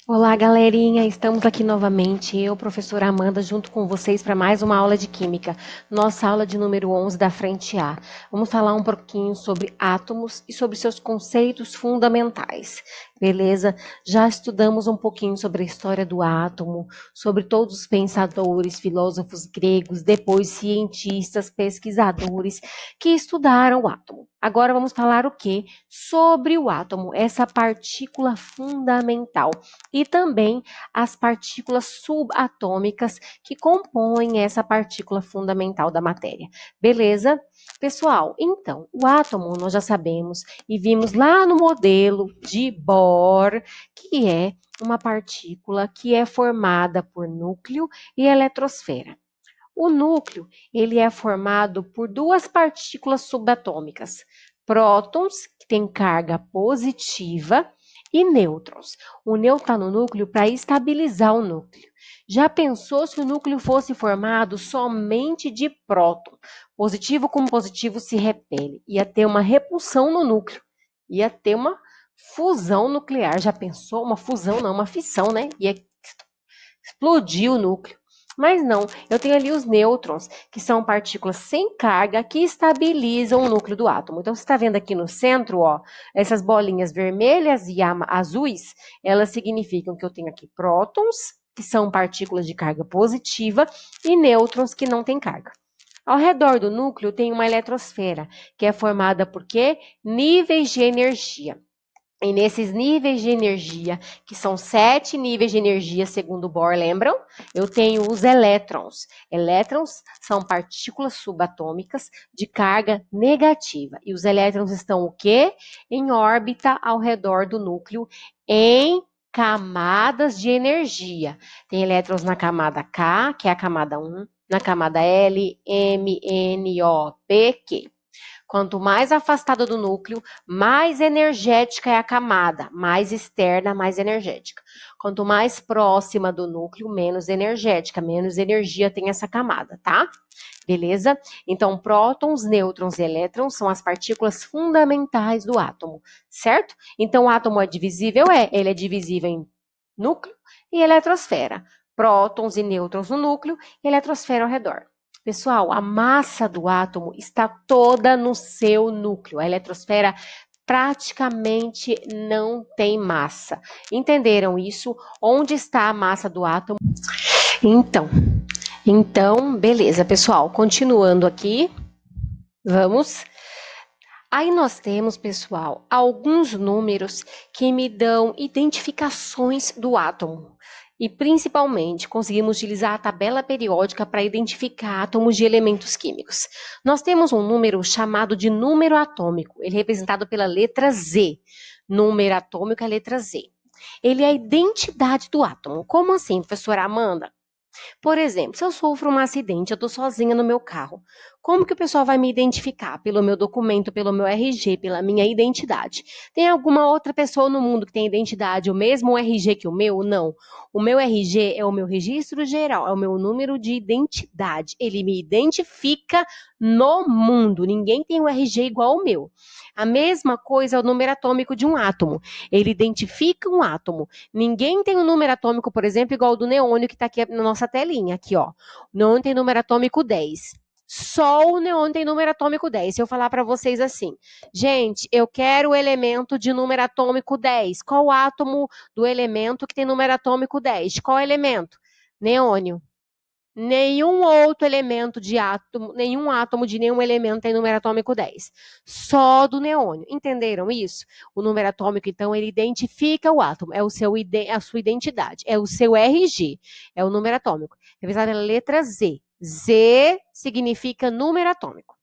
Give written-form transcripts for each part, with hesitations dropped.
Olá, galerinha! Estamos aqui novamente, eu, professora Amanda, junto com vocês para mais uma aula de Química, nossa aula de número 11 da frente A. Vamos falar um pouquinho sobre átomos e sobre seus conceitos fundamentais, beleza? Já estudamos um pouquinho sobre a história do átomo, sobre todos os pensadores, filósofos gregos, depois cientistas, pesquisadores que estudaram o átomo. Agora vamos falar o quê? Sobre o átomo, essa partícula fundamental e também as partículas subatômicas que compõem essa partícula fundamental da matéria. Beleza? Pessoal, então, o átomo nós já sabemos e vimos lá no modelo de Bohr, que é uma partícula que é formada por núcleo e eletrosfera. O núcleo, ele é formado por duas partículas subatômicas, prótons, que têm carga positiva, e nêutrons. O nêutron está no núcleo para estabilizar o núcleo. Já pensou se o núcleo fosse formado somente de próton? Positivo com positivo se repele. Ia ter uma repulsão no núcleo. Ia ter uma fusão nuclear. Já pensou? Uma fusão, não, uma fissão, né? Ia explodir o núcleo. Mas não, eu tenho ali os nêutrons, que são partículas sem carga que estabilizam o núcleo do átomo. Então, você está vendo aqui no centro, ó, essas bolinhas vermelhas e azuis, elas significam que eu tenho aqui prótons, que são partículas de carga positiva, e nêutrons, que não têm carga. Ao redor do núcleo tem uma eletrosfera, que é formada por quê? Níveis de energia. E nesses níveis de energia, que são 7 níveis de energia, segundo Bohr, lembram? Eu tenho os elétrons. Elétrons são partículas subatômicas de carga negativa. E os elétrons estão o quê? Em órbita ao redor do núcleo, em camadas de energia. Tem elétrons na camada K, que é a camada 1, na camada L, M, N, O, P, Q. Quanto mais afastada do núcleo, mais energética é a camada, mais externa, mais energética. Quanto mais próxima do núcleo, menos energética, menos energia tem essa camada, tá? Beleza? Então, prótons, nêutrons e elétrons são as partículas fundamentais do átomo, certo? Então, o átomo é divisível? Ele é divisível em núcleo e eletrosfera. Prótons e nêutrons no núcleo e eletrosfera ao redor. Pessoal, a massa do átomo está toda no seu núcleo. A eletrosfera praticamente não tem massa. Entenderam isso? Onde está a massa do átomo? Então, beleza, pessoal. Continuando aqui, vamos. Aí nós temos, pessoal, alguns números que me dão identificações do átomo. E principalmente conseguimos utilizar a tabela periódica para identificar átomos de elementos químicos. Nós temos um número chamado de número atômico, ele é representado pela letra Z. Número atômico é a letra Z. Ele é a identidade do átomo. Como assim, professora Amanda? Por exemplo, se eu sofro um acidente, eu estou sozinha no meu carro, como que o pessoal vai me identificar? Pelo meu documento, pelo meu RG, pela minha identidade. Tem alguma outra pessoa no mundo que tem identidade, o mesmo RG que o meu? Não. O meu RG é o meu registro geral, é o meu número de identidade. Ele me identifica no mundo. Ninguém tem um RG igual ao meu. A mesma coisa é o número atômico de um átomo. Ele identifica um átomo. Ninguém tem um número atômico, por exemplo, igual ao do neônio que está aqui na nossa telinha. Aqui, ó. O neônio tem número atômico 10. Só o neônio tem número atômico 10. Se eu falar para vocês assim, gente, eu quero o elemento de número atômico 10. Qual o átomo do elemento que tem número atômico 10? Qual elemento? Neônio. Nenhum outro elemento de átomo, nenhum átomo de nenhum elemento tem número atômico 10. Só do neônio. Entenderam isso? O número atômico, então, ele identifica o átomo. É a sua identidade. É o seu RG. É o número atômico. Revisar a letra Z. Z significa número atômico.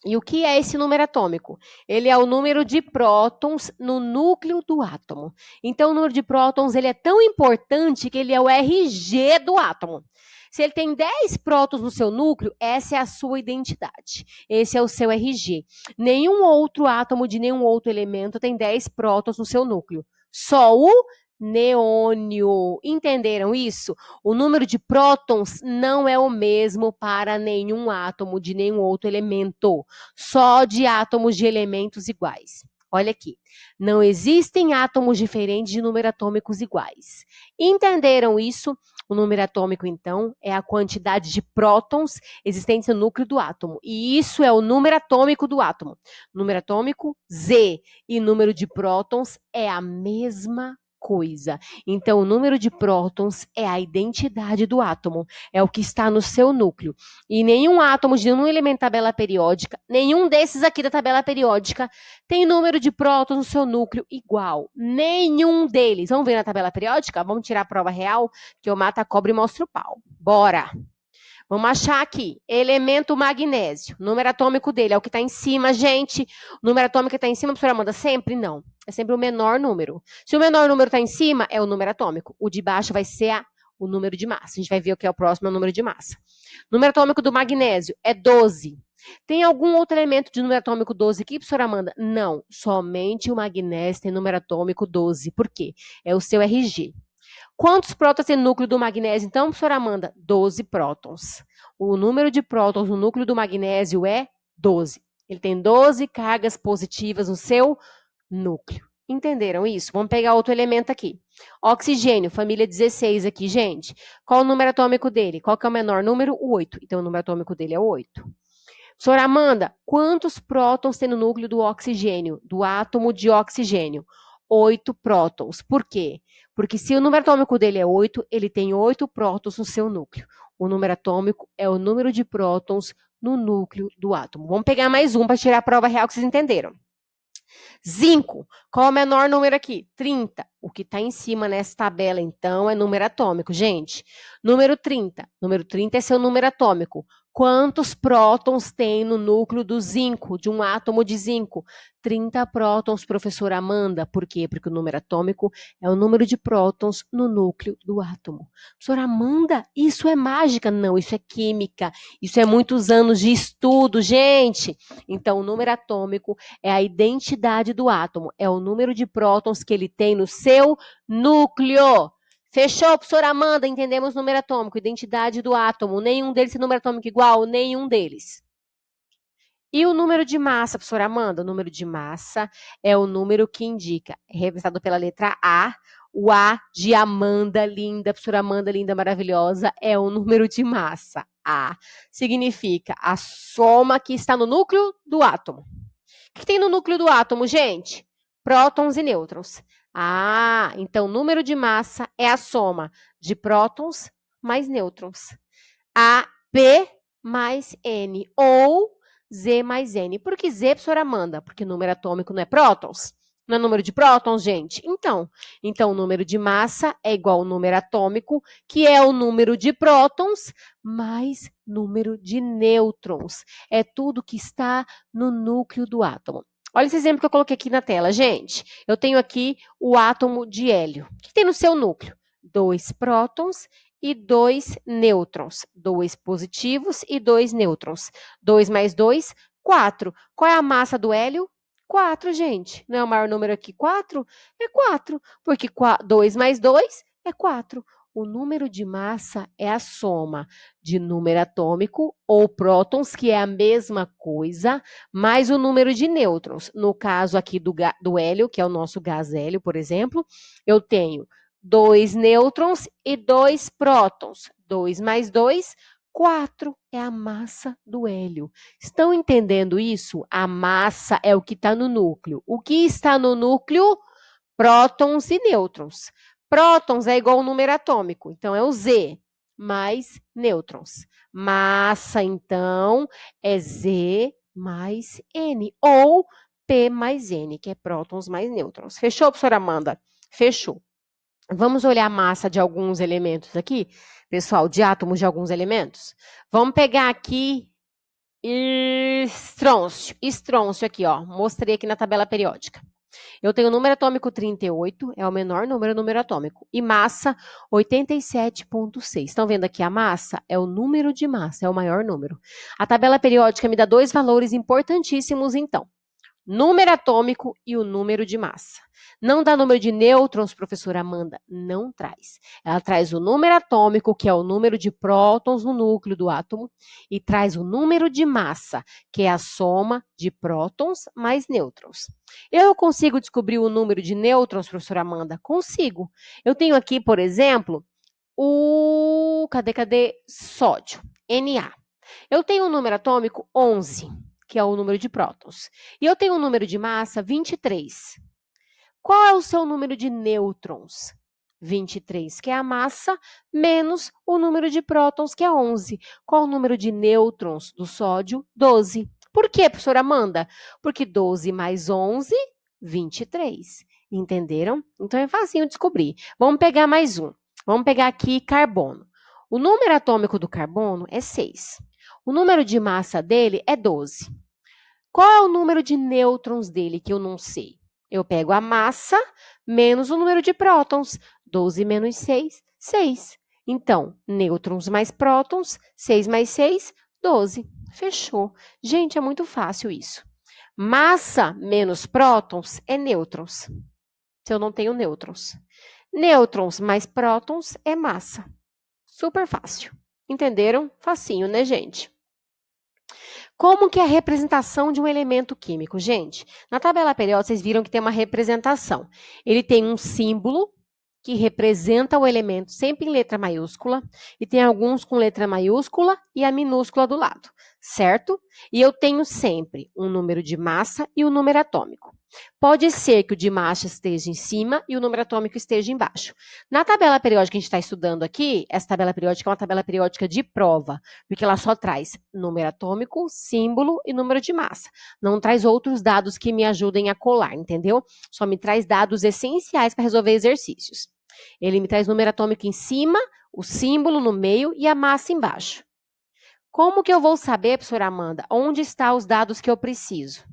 E o que é esse número atômico? Ele é o número de prótons no núcleo do átomo. Então, o número de prótons ele é tão importante que ele é o RG do átomo. Se ele tem 10 prótons no seu núcleo, essa é a sua identidade. Esse é o seu RG. Nenhum outro átomo de nenhum outro elemento tem 10 prótons no seu núcleo. Só o neônio. Entenderam isso? O número de prótons não é o mesmo para nenhum átomo de nenhum outro elemento, só de átomos de elementos iguais. Olha aqui. Não existem átomos diferentes de número atômicos iguais. Entenderam isso? O número atômico, então, é a quantidade de prótons existentes no núcleo do átomo. E isso é o número atômico do átomo. Número atômico, Z. E número de prótons é a mesma coisa. Então, o número de prótons é a identidade do átomo. É o que está no seu núcleo. E nenhum átomo de nenhum elemento da tabela periódica, nenhum desses aqui da tabela periódica, tem número de prótons no seu núcleo igual. Nenhum deles. Vamos ver na tabela periódica? Vamos tirar a prova real, que eu mato a cobra e mostro o pau. Bora! Vamos achar aqui. Elemento magnésio. Número atômico dele é o que está em cima, gente. O número atômico que está em cima, a professora manda sempre? Não. É sempre o menor número. Se o menor número está em cima, é o número atômico. O de baixo vai ser o número de massa. A gente vai ver o que é o próximo, é o número de massa. Número atômico do magnésio é 12. Tem algum outro elemento de número atômico 12 aqui, professora Amanda? Não. Somente o magnésio tem número atômico 12. Por quê? É o seu RG. Quantos prótons tem no núcleo do magnésio, então, professora Amanda? 12 prótons. O número de prótons no núcleo do magnésio é 12. Ele tem 12 cargas positivas no seu núcleo. Entenderam isso? Vamos pegar outro elemento aqui. Oxigênio, família 16 aqui, gente. Qual o número atômico dele? Qual que é o menor número? O 8. Então, o número atômico dele é o 8. Professora Amanda, quantos prótons tem no núcleo do oxigênio, do átomo de oxigênio? 8 prótons. Por quê? Porque se o número atômico dele é 8, ele tem 8 prótons no seu núcleo. O número atômico é o número de prótons no núcleo do átomo. Vamos pegar mais um para tirar a prova real que vocês entenderam. Zinco, qual é o menor número aqui? 30. O que está em cima nessa tabela, então, é número atômico, gente. Número 30. Número 30 é seu número atômico. Quantos prótons tem no núcleo do zinco, de um átomo de zinco? 30 prótons, professora Amanda. Por quê? Porque o número atômico é o número de prótons no núcleo do átomo. Professora Amanda, isso é mágica? Não, isso é química. Isso é muitos anos de estudo, gente. Então, o número atômico é a identidade do átomo, é o número de prótons que ele tem no seu núcleo. Fechou, professora Amanda? Entendemos o número atômico, identidade do átomo. Nenhum deles tem número atômico igual? Nenhum deles. E o número de massa, professora Amanda? O número de massa é o número que indica, é representado pela letra A. O A de Amanda, linda, professora Amanda, linda, maravilhosa, é o número de massa. A significa a soma que está no núcleo do átomo. O que tem no núcleo do átomo, gente? Prótons e nêutrons. Ah, então o número de massa é a soma de prótons mais nêutrons. A, P mais N, ou Z mais N. Por que Z, professora Amanda? Porque número atômico não é prótons? Não é número de prótons, gente? Então o número de massa é igual ao número atômico, que é o número de prótons, mais número de nêutrons. É tudo que está no núcleo do átomo. Olha esse exemplo que eu coloquei aqui na tela, gente. Eu tenho aqui o átomo de hélio. O que tem no seu núcleo? 2 prótons e 2 nêutrons. 2 positivos e 2 nêutrons. 2 mais 2, 4. Qual é a massa do hélio? 4, gente. Não é o maior número aqui? 4? É 4, porque 2 mais 2 é 4. O número de massa é a soma de número atômico ou prótons, que é a mesma coisa, mais o número de nêutrons. No caso aqui do hélio, que é o nosso gás hélio, por exemplo, eu tenho 2 nêutrons e 2 prótons. 2 mais 2, 4 é a massa do hélio. Estão entendendo isso? A massa é o que está no núcleo. O que está no núcleo? Prótons e nêutrons. Prótons é igual ao número atômico, então é o Z, mais nêutrons. Massa, então, é Z mais N, ou P mais N, que é prótons mais nêutrons. Fechou, professora Amanda? Fechou. Vamos olhar a massa de alguns elementos aqui, pessoal, de átomos de alguns elementos? Vamos pegar aqui estrôncio. Estrôncio aqui, ó. Mostrei aqui na tabela periódica. Eu tenho o número atômico 38, é o menor número atômico. E massa, 87,6. Estão vendo aqui a massa? É o número de massa, é o maior número. A tabela periódica me dá dois valores importantíssimos, então. número atômico e o número de massa. Não dá número de nêutrons, professora Amanda? Não traz. Ela traz o número atômico, que é o número de prótons no núcleo do átomo, e traz o número de massa, que é a soma de prótons mais nêutrons. Eu consigo descobrir o número de nêutrons, professora Amanda? Consigo. Eu tenho aqui, por exemplo, cadê? Sódio, Na. Eu tenho um número atômico 11, que é o número de prótons. E eu tenho um número de massa 23. Qual é o seu número de nêutrons? 23, que é a massa, menos o número de prótons, que é 11. Qual o número de nêutrons do sódio? 12. Por quê, professora Amanda? Porque 12 mais 11, 23. Entenderam? Então é facinho descobrir. Vamos pegar mais um. Vamos pegar aqui carbono. O número atômico do carbono é 6. O número de massa dele é 12. Qual é o número de nêutrons dele que eu não sei? Eu pego a massa menos o número de prótons. 12 menos 6, 6. Então, nêutrons mais prótons, 6 mais 6, 12. Fechou. Gente, é muito fácil isso. Massa menos prótons é nêutrons. Se eu não tenho nêutrons. Nêutrons mais prótons é massa. Super fácil. Entenderam? Facinho, né, gente? Como que é a representação de um elemento químico? Gente, na tabela periódica, vocês viram que tem uma representação. Ele tem um símbolo que representa o elemento sempre em letra maiúscula, e tem alguns com letra maiúscula e a minúscula do lado, certo? E eu tenho sempre um número de massa e um número atômico. Pode ser que o de massa esteja em cima e o número atômico esteja embaixo. Na tabela periódica que a gente está estudando aqui, essa tabela periódica é uma tabela periódica de prova, porque ela só traz número atômico, símbolo e número de massa. Não traz outros dados que me ajudem a colar, entendeu? Só me traz dados essenciais para resolver exercícios. Ele me traz número atômico em cima, o símbolo no meio e a massa embaixo. Como que eu vou saber, professora Amanda, onde estão os dados que eu preciso?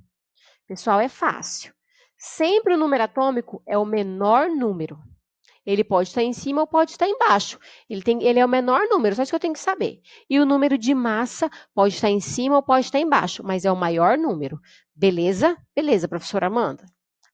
Pessoal, é fácil. Sempre o número atômico é o menor número. Ele pode estar em cima ou pode estar embaixo. Ele é o menor número, só isso que eu tenho que saber. E o número de massa pode estar em cima ou pode estar embaixo, mas é o maior número. Beleza? Beleza, professora Amanda.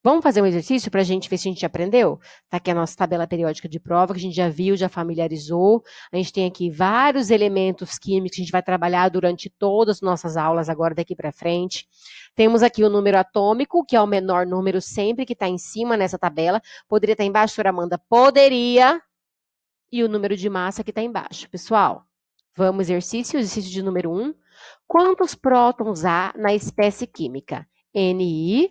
Vamos fazer um exercício para a gente ver se a gente aprendeu? Está aqui a nossa tabela periódica de prova, que a gente já viu, já familiarizou. A gente tem aqui vários elementos químicos que a gente vai trabalhar durante todas as nossas aulas agora daqui para frente. Temos aqui o número atômico, que é o menor número sempre que está em cima nessa tabela. Poderia estar embaixo, senhora Amanda? Poderia. E o número de massa que está embaixo. Pessoal, vamos exercício de número 1. Quantos prótons há na espécie química? Ni.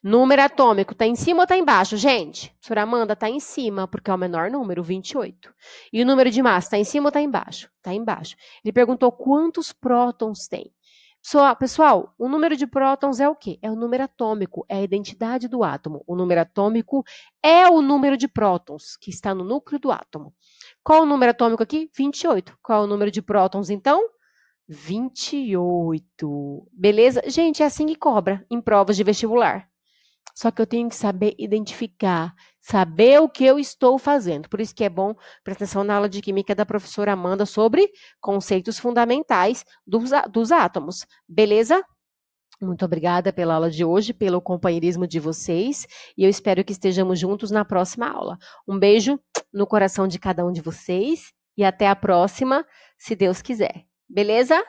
Número atômico, está em cima ou está embaixo, gente? Senhora Amanda, está em cima, porque é o menor número, 28. E o número de massa, está em cima ou está embaixo? Está embaixo. Ele perguntou quantos prótons tem. Pessoal, o número de prótons é o quê? É o número atômico, é a identidade do átomo. O número atômico é o número de prótons que está no núcleo do átomo. Qual o número atômico aqui? 28. Qual é o número de prótons, então? 28. Beleza? Gente, é assim que cobra em provas de vestibular. Só que eu tenho que saber identificar, saber o que eu estou fazendo. Por isso que é bom prestar atenção na aula de química da professora Amanda sobre conceitos fundamentais dos átomos. Beleza? Muito obrigada pela aula de hoje, pelo companheirismo de vocês, e eu espero que estejamos juntos na próxima aula. Um beijo no coração de cada um de vocês e até a próxima, se Deus quiser. Beleza?